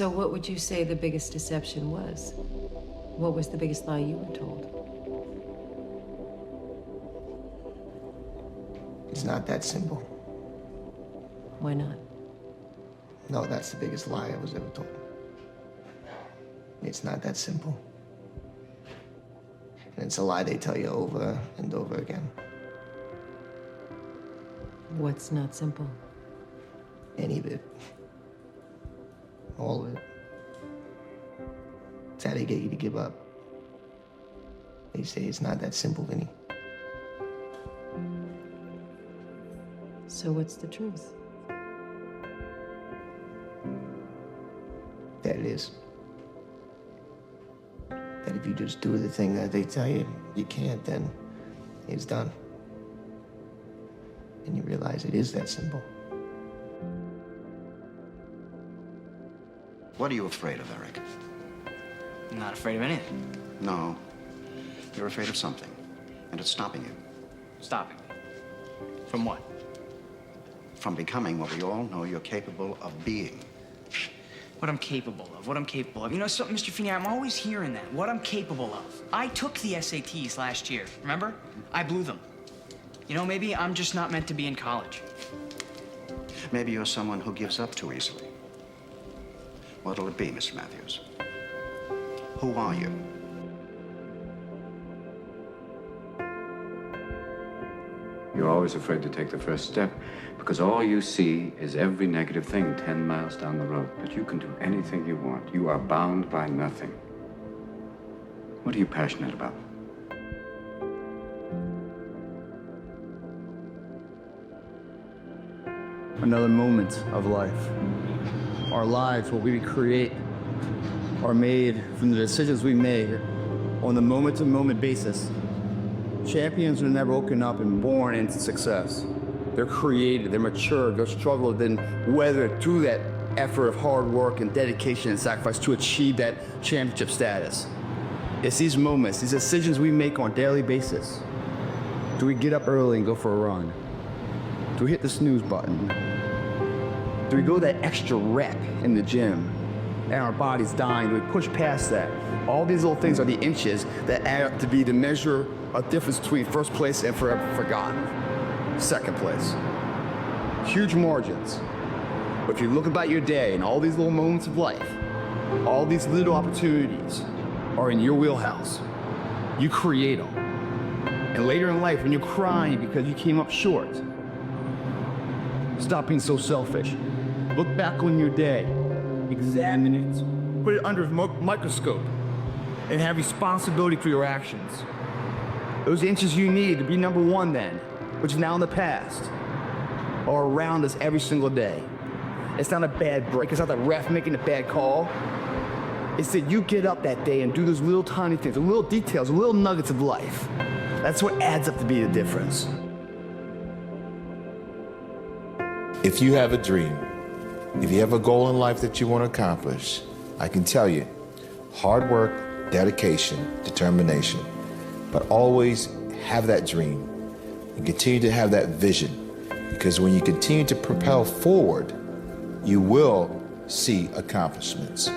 So what would you say the biggest deception was? What was the biggest lie you were told? It's not that simple. Why not? No, that's the biggest lie I was ever told. It's not that simple. And it's a lie they tell you over and over again. What's not simple? Any of it. All of it. It's how they get you to give up. They say it's not that simple, Vinny. So what's the truth? That it is. That if you just do the thing that they tell you you can't, then it's done. And you realize it is that simple. What are you afraid of, Eric? I'm not afraid of anything. No. You're afraid of something, and it's stopping you. Stopping me. From what? From becoming what we all know you're capable of being. What I'm capable of, what I'm capable of. You know something, Mr. Feeney, I'm always hearing that. What I'm capable of. I took the SATs last year, remember? I blew them. You know, maybe I'm just not meant to be in college. Maybe you're someone who gives up too easily. What'll it be, Mr. Matthews? Who are you? You're always afraid to take the first step because all you see is every negative thing 10 miles down the road. But you can do anything you want. You are bound by nothing. What are you passionate about? Another moment of life. Our lives, what we create, are made from the decisions we make on a moment-to-moment basis. Champions are never woken up and born into success. They're created, they're mature, they're struggled, then weathered through that effort of hard work and dedication and sacrifice to achieve that championship status. It's these moments, these decisions we make on a daily basis. Do we get up early and go for a run? Do we hit the snooze button? Do we go that extra rep in the gym and our body's dying? Do we push past that? All these little things are the inches that add up to be the measure of difference between first place and forever forgotten. Second place. Huge margins. But if you look about your day and all these little moments of life, all these little opportunities are in your wheelhouse. You create them. And later in life, when you're crying because you came up short, stop being so selfish. Look back on your day, examine it, put it under a microscope, and have responsibility for your actions. Those inches you need to be number one then, which is now in the past, are around us every single day. It's not a bad break, it's not the ref making a bad call. It's that you get up that day and do those little tiny things, the little details, the little nuggets of life. That's what adds up to be the difference. If you have a dream, if you have a goal in life that you want to accomplish, I can tell you, hard work, dedication, determination, but always have that dream and continue to have that vision, because when you continue to propel forward, you will see accomplishments.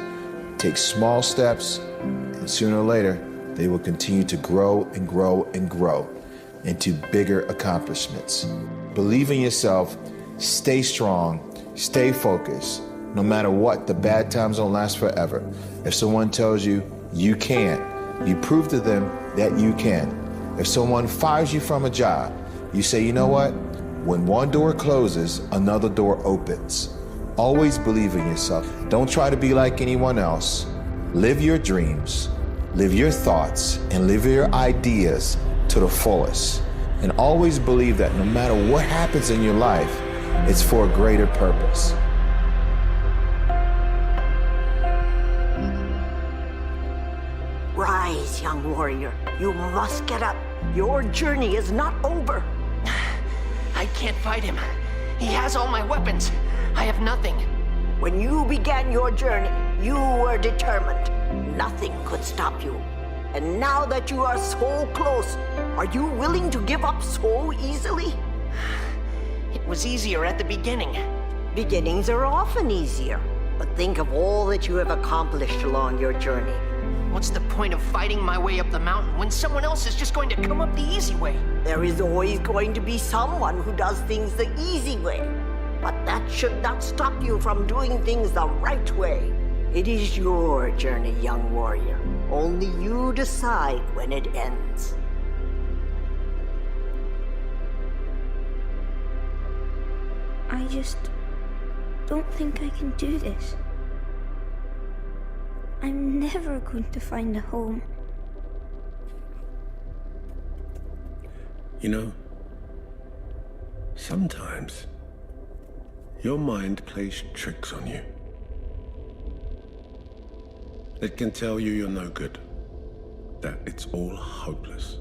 Take small steps, and sooner or later, they will continue to grow and grow and grow into bigger accomplishments. Believe in yourself, stay strong, stay focused. No matter what, the bad times don't last forever. If someone tells you you can't, you prove to them that you can. If someone fires you from a job, you say, you know what? When one door closes, another door opens. Always believe in yourself. Don't try to be like anyone else. Live your dreams, live your thoughts, and live your ideas to the fullest. And always believe that no matter what happens in your life, it's for a greater purpose. Rise, young warrior. You must get up. Your journey is not over. I can't fight him. He has all my weapons. I have nothing. When you began your journey, you were determined. Nothing could stop you. And now that you are so close, are you willing to give up so easily? It was easier at the beginning. Beginnings are often easier. But think of all that you have accomplished along your journey. What's the point of fighting my way up the mountain when someone else is just going to come up the easy way? There is always going to be someone who does things the easy way. But that should not stop you from doing things the right way. It is your journey, young warrior. Only you decide when it ends. I just don't think I can do this. I'm never going to find a home. You know, sometimes your mind plays tricks on you. It can tell you you're no good, that it's all hopeless.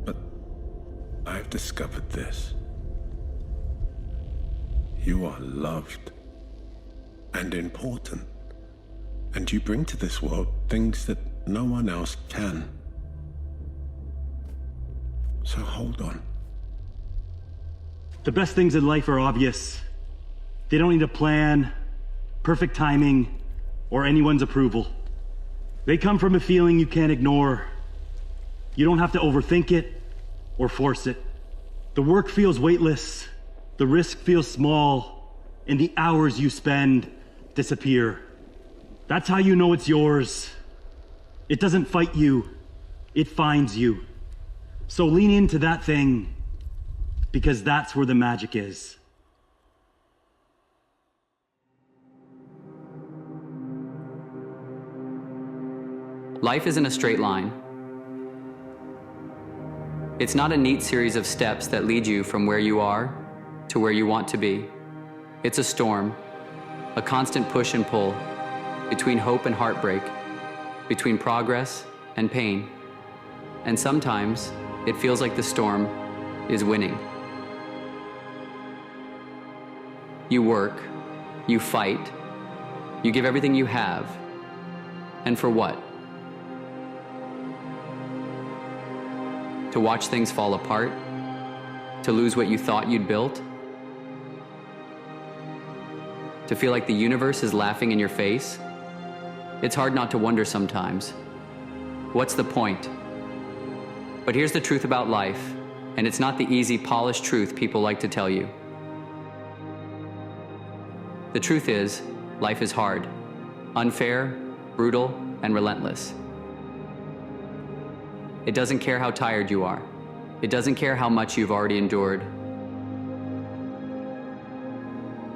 But I've discovered this. You are loved and important, and you bring to this world things that no one else can. So hold on. The best things in life are obvious. They don't need a plan, perfect timing, or anyone's approval. They come from a feeling you can't ignore. You don't have to overthink it or force it. The work feels weightless, the risk feels small, and the hours you spend disappear. That's how you know it's yours. It doesn't fight you, it finds you. So lean into that thing, because that's where the magic is. Life isn't a straight line. It's not a neat series of steps that lead you from where you are to where you want to be. It's a storm, a constant push and pull between hope and heartbreak, between progress and pain. And sometimes it feels like the storm is winning. You work, you fight, you give everything you have. And for what? To watch things fall apart? To lose what you thought you'd built? To feel like the universe is laughing in your face? It's hard not to wonder sometimes, what's the point? But here's the truth about life, and it's not the easy, polished truth people like to tell you. The truth is, life is hard, unfair, brutal, and relentless. It doesn't care how tired you are. It doesn't care how much you've already endured.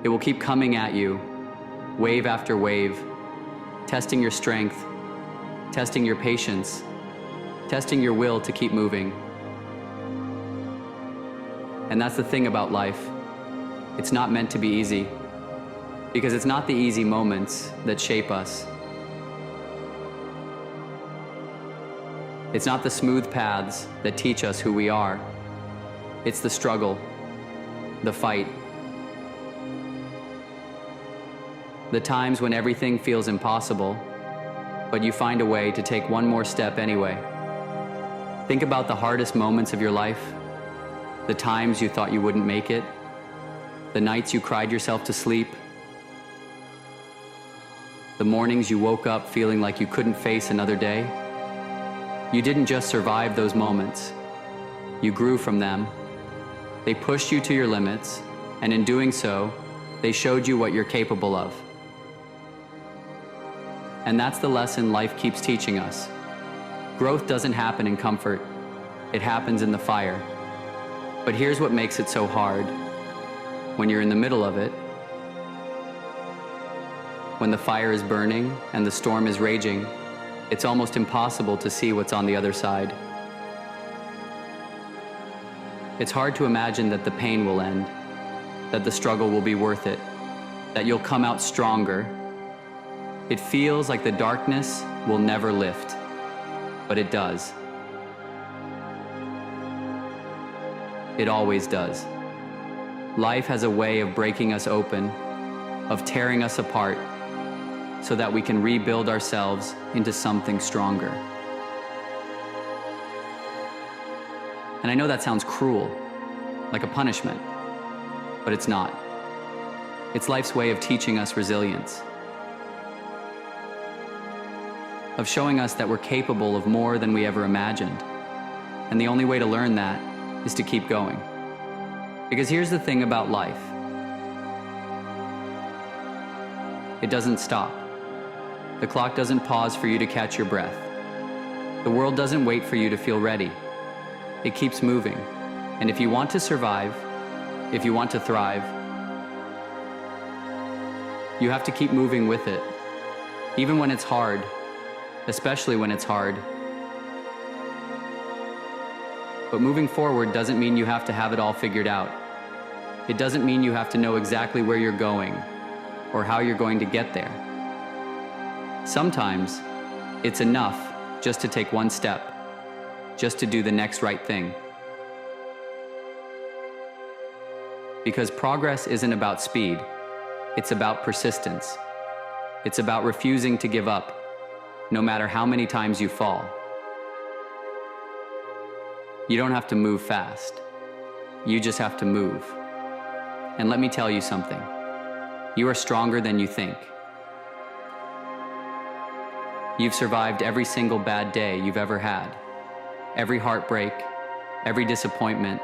It will keep coming at you, wave after wave, testing your strength, testing your patience, testing your will to keep moving. And that's the thing about life. It's not meant to be easy, because it's not the easy moments that shape us. It's not the smooth paths that teach us who we are. It's the struggle, the fight. The times when everything feels impossible, but you find a way to take one more step anyway. Think about the hardest moments of your life, the times you thought you wouldn't make it, the nights you cried yourself to sleep, the mornings you woke up feeling like you couldn't face another day. You didn't just survive those moments. You grew from them. They pushed you to your limits, and in doing so, they showed you what you're capable of. And that's the lesson life keeps teaching us. Growth doesn't happen in comfort. It happens in the fire. But here's what makes it so hard. When you're in the middle of it, when the fire is burning and the storm is raging, it's almost impossible to see what's on the other side. It's hard to imagine that the pain will end, that the struggle will be worth it, that you'll come out stronger. It feels like the darkness will never lift, but it does. It always does. Life has a way of breaking us open, of tearing us apart, so that we can rebuild ourselves into something stronger. And I know that sounds cruel, like a punishment, but it's not. It's life's way of teaching us resilience, of showing us that we're capable of more than we ever imagined. And the only way to learn that is to keep going. Because here's the thing about life. It doesn't stop. The clock doesn't pause for you to catch your breath. The world doesn't wait for you to feel ready. It keeps moving. And if you want to survive, if you want to thrive, you have to keep moving with it. Even when it's hard, especially when it's hard. But moving forward doesn't mean you have to have it all figured out. It doesn't mean you have to know exactly where you're going or how you're going to get there. Sometimes it's enough just to take one step, just to do the next right thing. Because progress isn't about speed, it's about persistence. It's about refusing to give up, no matter how many times you fall. You don't have to move fast. You just have to move. And let me tell you something. You are stronger than you think. You've survived every single bad day you've ever had. Every heartbreak, every disappointment,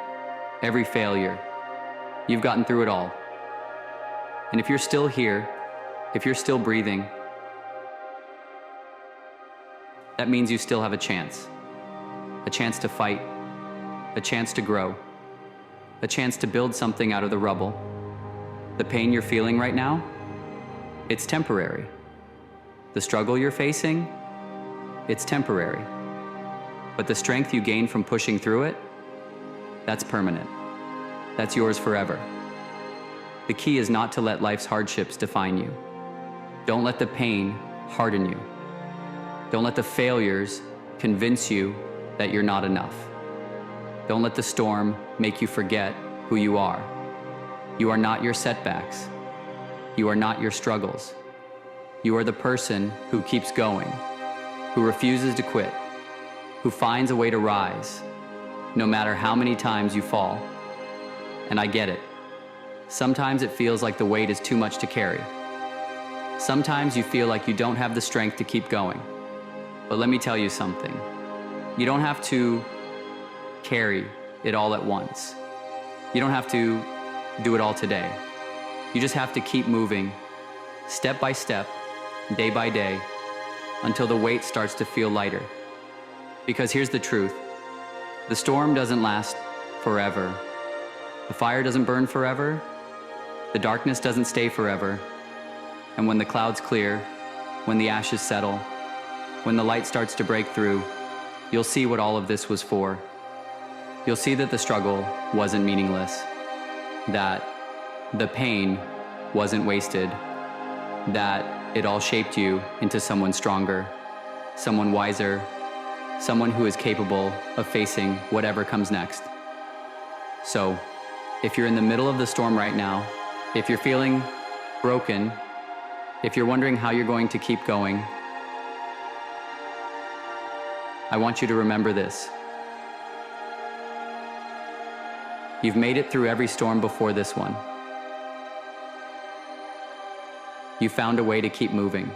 every failure. You've gotten through it all. And if you're still here, if you're still breathing, that means you still have a chance to fight, a chance to grow, a chance to build something out of the rubble. The pain you're feeling right now, it's temporary. The struggle you're facing, it's temporary. But the strength you gain from pushing through it, that's permanent. That's yours forever. The key is not to let life's hardships define you. Don't let the pain harden you. Don't let the failures convince you that you're not enough. Don't let the storm make you forget who you are. You are not your setbacks. You are not your struggles. You are the person who keeps going, who refuses to quit, who finds a way to rise, no matter how many times you fall. And I get it. Sometimes it feels like the weight is too much to carry. Sometimes you feel like you don't have the strength to keep going. But let me tell you something. You don't have to carry it all at once. You don't have to do it all today. You just have to keep moving, step by step, day by day, until the weight starts to feel lighter. Because here's the truth. The storm doesn't last forever. The fire doesn't burn forever. The darkness doesn't stay forever. And when the clouds clear, when the ashes settle, when the light starts to break through, you'll see what all of this was for. You'll see that the struggle wasn't meaningless, that the pain wasn't wasted, that it all shaped you into someone stronger, someone wiser, someone who is capable of facing whatever comes next. So, if you're in the middle of the storm right now, if you're feeling broken, if you're wondering how you're going to keep going, I want you to remember this. You've made it through every storm before this one. You found a way to keep moving.